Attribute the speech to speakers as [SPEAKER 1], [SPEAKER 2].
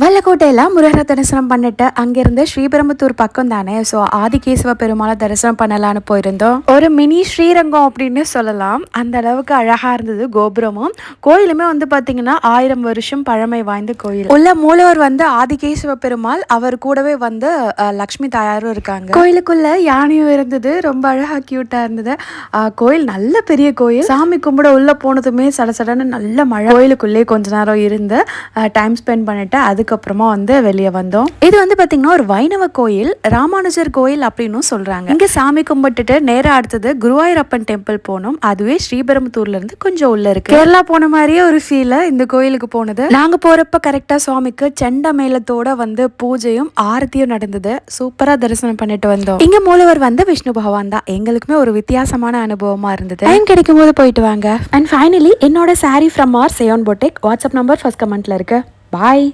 [SPEAKER 1] வல்லக்கோட்டையில் முருகரை தரிசனம் பண்ணிட்டு அங்கிருந்து ஸ்ரீபெரும்புத்தூர் பக்கம் தானே, ஸோ ஆதிகேசவ பெருமாளை தரிசனம் பண்ணலான்னு போயிருந்தோம். ஒரு மினி ஸ்ரீரங்கம் அப்படின்னு சொல்லலாம். அந்த அளவுக்கு அழகா இருந்தது கோபுரமும். கோயிலுமே வந்து பார்த்தீங்கன்னா 1000 வருஷம் பழமை வாய்ந்த கோயில். உள்ள மூலவர் வந்து ஆதிகேசவ பெருமாள், அவர் கூடவே வந்து லக்ஷ்மி தாயாரும் இருக்காங்க. கோயிலுக்குள்ள யானையும் இருந்தது, ரொம்ப அழகா கியூட்டா இருந்தது. கோயில் நல்ல பெரிய கோயில். சாமி கும்பிட உள்ள போனதுமே சடசடன்னு நல்ல மழை. கோயிலுக்குள்ளே கொஞ்ச நேரம் இருந்து டைம் ஸ்பெண்ட் பண்ணிட்டு அதுக்கப்புறமா வந்து வெளியே வந்தோம். இது வந்து பாத்தீங்கன்னா ஒரு வைணவ கோயில், ராமானுஜர் கோயில் அப்படின்னு சொல்றாங்க. இங்க சாமி கும்பிட்டுட்டு நேரா அடுத்தது குருவாயூரப்பன் டெம்பிள் போனோம். அதுவே ஸ்ரீபெரும்புத்தூர்ல இருந்து கொஞ்சம் உள்ள இருக்கு. கேரளா போன மாதிரியே ஒரு ஃபீல் இந்த கோயிலுக்கு போனது. நாங்க போறப்ப கரெக்டா சுவாமிக்கு செண்ட மேளத்தோட வந்து பூஜையும் ஆரத்தியும் நடந்தது. சூப்பரா தரிசனம் பண்ணிட்டு வந்தோம். இங்க மூலவர் வந்து விஷ்ணு பகவான் தான். எங்களுக்குமே ஒரு வித்தியாசமான அனுபவமா இருந்தது. டைம் கிடைக்கும் போது போயிட்டு வாங்க. அண்ட் ஃபைனலி என்னோட sari from R Seyon boutique WhatsApp number first கமெண்ட்ல இருக்கு. பாய்.